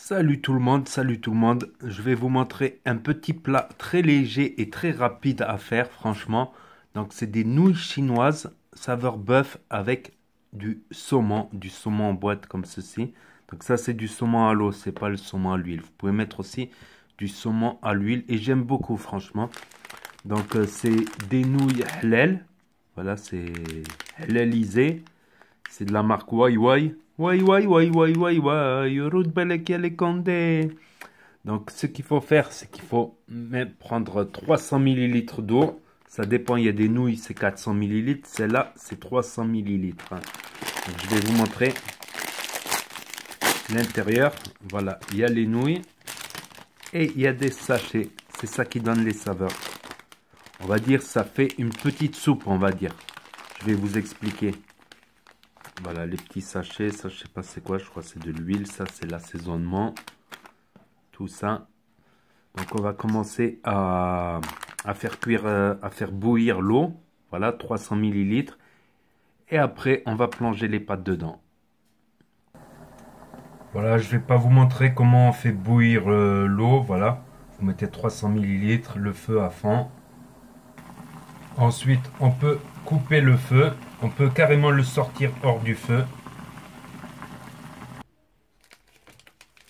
Salut tout le monde. Je vais vous montrer un petit plat très léger et très rapide à faire, franchement. Donc, c'est des nouilles chinoises saveur bœuf avec du saumon en boîte comme ceci. Donc, ça, c'est du saumon à l'eau, c'est pas le saumon à l'huile. Vous pouvez mettre aussi du saumon à l'huile et j'aime beaucoup, franchement. Donc, c'est des nouilles halal. Voilà, c'est halalisé. C'est de la marque Wai Wai. Wai Wai Wai Wai Wai Wai. Route Balek Yale Condé. Donc, ce qu'il faut faire, c'est qu'il faut même prendre 300 millilitres d'eau. Ça dépend, il y a des nouilles, c'est 400 millilitres. Celle-là, c'est 300 millilitres. Donc, je vais vous montrer l'intérieur. Voilà, il y a les nouilles et il y a des sachets. C'est ça qui donne les saveurs. On va dire, ça fait une petite soupe, on va dire. Je vais vous expliquer. Voilà, les petits sachets, ça je sais pas c'est quoi, je crois que c'est de l'huile, ça c'est l'assaisonnement, tout ça. Donc on va commencer à faire cuire, à faire bouillir l'eau, voilà, 300 millilitres. Et après, on va plonger les pâtes dedans. Voilà, je vais pas vous montrer comment on fait bouillir l'eau, voilà. Vous mettez 300 millilitres, le feu à fond. Ensuite, on peut couper le feu, on peut carrément le sortir hors du feu.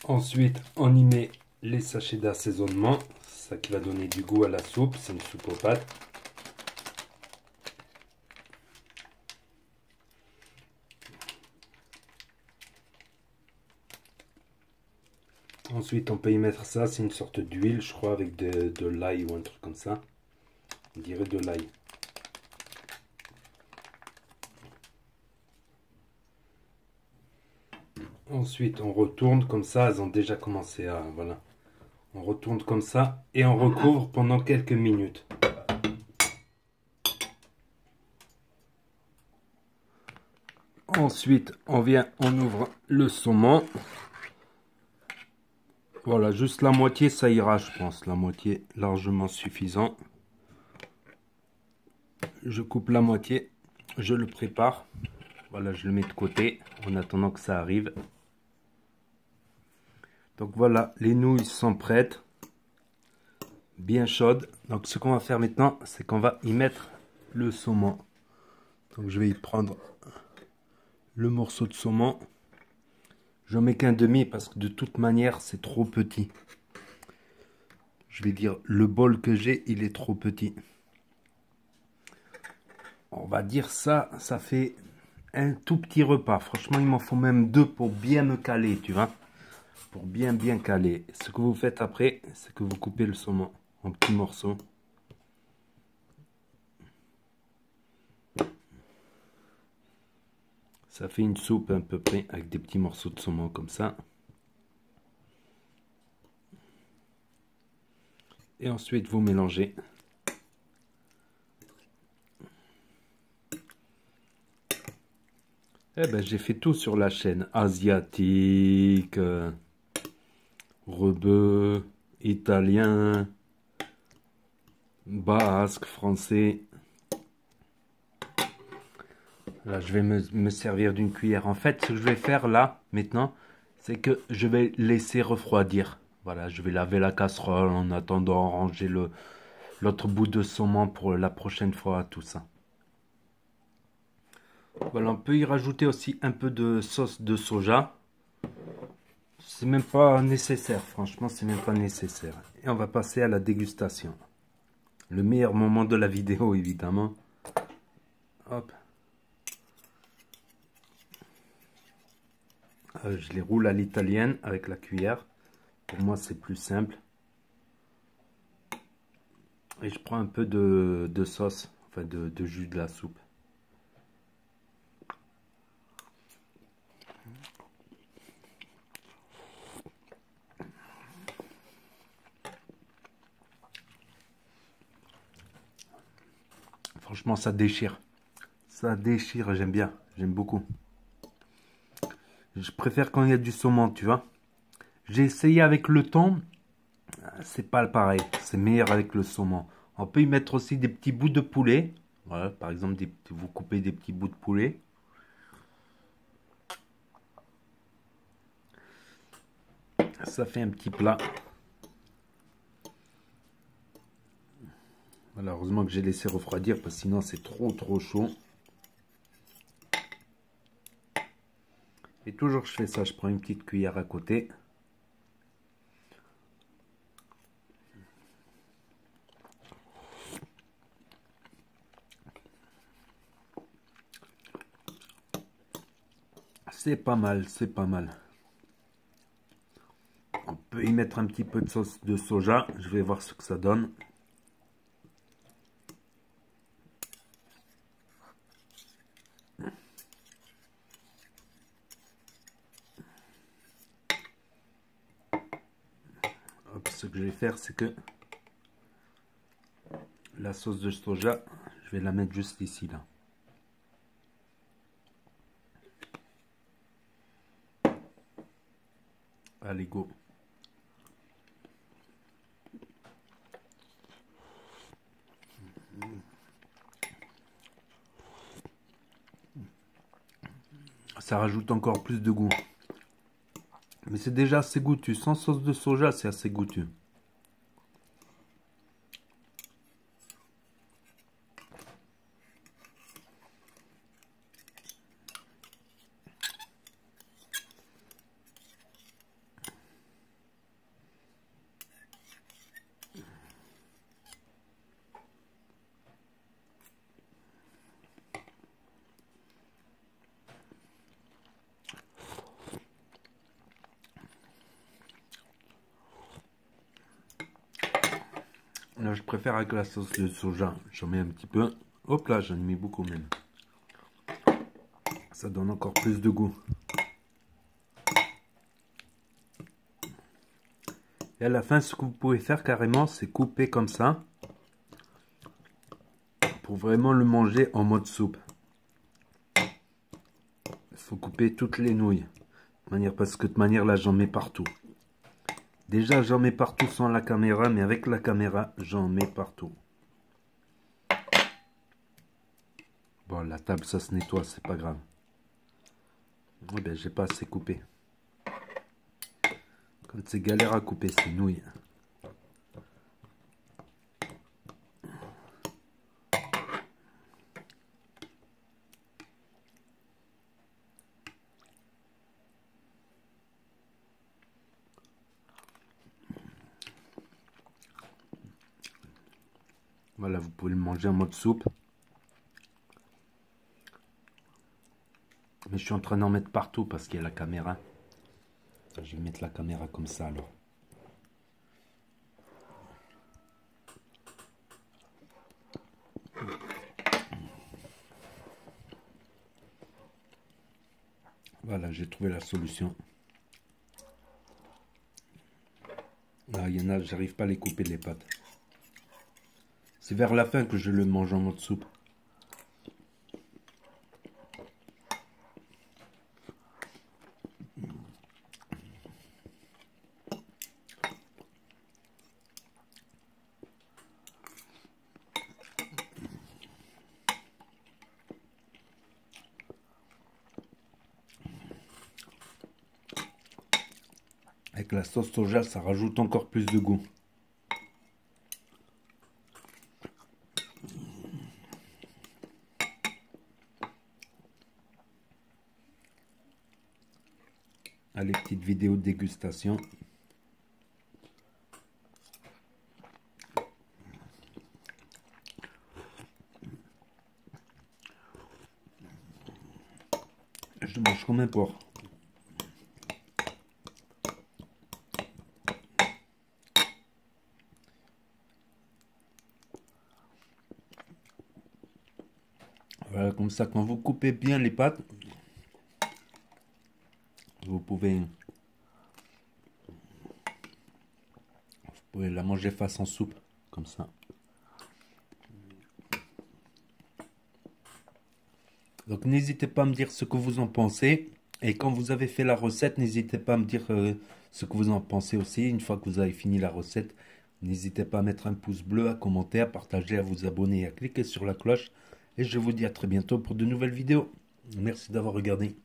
Ensuite, on y met les sachets d'assaisonnement. C'est ça qui va donner du goût à la soupe. C'est une soupe aux pâtes. Ensuite, on peut y mettre ça. C'est une sorte d'huile, je crois, avec de l'ail ou un truc comme ça. On dirait de l'ail. Ensuite, on retourne comme ça. Elles ont déjà commencé à... Voilà. On retourne comme ça et on recouvre pendant quelques minutes. Ensuite, on ouvre le saumon. Voilà, juste la moitié, ça ira, je pense. La moitié, largement suffisant. Je coupe la moitié, je le prépare. Voilà, je le mets de côté en attendant que ça arrive. Donc voilà, les nouilles sont prêtes, bien chaudes. Donc ce qu'on va faire maintenant, c'est qu'on va y mettre le saumon. Donc je vais y prendre le morceau de saumon. J'en mets qu'un demi parce que de toute manière, c'est trop petit. Je vais dire, le bol que j'ai, il est trop petit. On va dire ça, ça fait un tout petit repas. Franchement, il m'en faut même deux pour bien me caler, tu vois. Pour bien caler. Ce que vous faites après, c'est que vous coupez le saumon en petits morceaux. Ça fait une soupe à peu près avec des petits morceaux de saumon comme ça. Et ensuite, vous mélangez. Eh ben, j'ai fait tout sur la chaîne. Asiatique, rebeu, italien, basque, français. Là, je vais me servir d'une cuillère. En fait, ce que je vais faire là, maintenant, c'est que je vais laisser refroidir. Voilà, je vais laver la casserole en attendant ranger l'autre bout de saumon pour la prochaine fois, tout ça. Voilà, on peut y rajouter aussi un peu de sauce de soja. C'est même pas nécessaire, franchement, c'est même pas nécessaire. Et on va passer à la dégustation. Le meilleur moment de la vidéo, évidemment. Hop. Je les roule à l'italienne avec la cuillère. Pour moi, c'est plus simple. Et je prends un peu de sauce, enfin de jus de la soupe. Franchement, ça déchire. Ça déchire, j'aime bien. J'aime beaucoup. Je préfère quand il y a du saumon, tu vois. J'ai essayé avec le thon. C'est pas pareil. C'est meilleur avec le saumon. On peut y mettre aussi des petits bouts de poulet. Voilà, par exemple, vous coupez des petits bouts de poulet. Ça fait un petit plat. Voilà, heureusement que j'ai laissé refroidir parce que sinon c'est trop chaud. Et toujours je fais ça, je prends une petite cuillère à côté. C'est pas mal, c'est pas mal. On peut y mettre un petit peu de sauce de soja. Je vais voir ce que ça donne. Hop, ce que je vais faire, c'est que la sauce de soja, je vais la mettre juste ici, là. Allez, go. Ça rajoute encore plus de goût. Mais c'est déjà assez goûtu. Sans sauce de soja, c'est assez goûtu. Là, je préfère avec la sauce de soja. J'en mets un petit peu. Hop là, j'en ai mis beaucoup même. Ça donne encore plus de goût. Et à la fin, ce que vous pouvez faire carrément, c'est couper comme ça. Pour vraiment le manger en mode soupe. Il faut couper toutes les nouilles. Parce que de manière là, j'en mets partout. Déjà, j'en mets partout sans la caméra, mais avec la caméra, j'en mets partout. Bon, la table, ça se nettoie, c'est pas grave. Oui, ben, j'ai pas assez coupé. Quand c'est galère à couper ces nouilles. Voilà, vous pouvez le manger en mode soupe. Mais je suis en train d'en mettre partout parce qu'il y a la caméra. Je vais mettre la caméra comme ça alors. Voilà, j'ai trouvé la solution. Ah, il y en a, j'arrive pas à les couper les pâtes. C'est vers la fin que je le mange en mode soupe. Avec la sauce soja, ça rajoute encore plus de goût. Allez, petite vidéo de dégustation. Je mange comme un porc. Voilà, comme ça, quand vous coupez bien les pâtes, vous pouvez la manger façon soupe, comme ça. Donc n'hésitez pas à me dire ce que vous en pensez. Et quand vous avez fait la recette, n'hésitez pas à me dire ce que vous en pensez aussi. Une fois que vous avez fini la recette, n'hésitez pas à mettre un pouce bleu, à commenter, à partager, à vous abonner et à cliquer sur la cloche. Et je vous dis à très bientôt pour de nouvelles vidéos. Merci d'avoir regardé.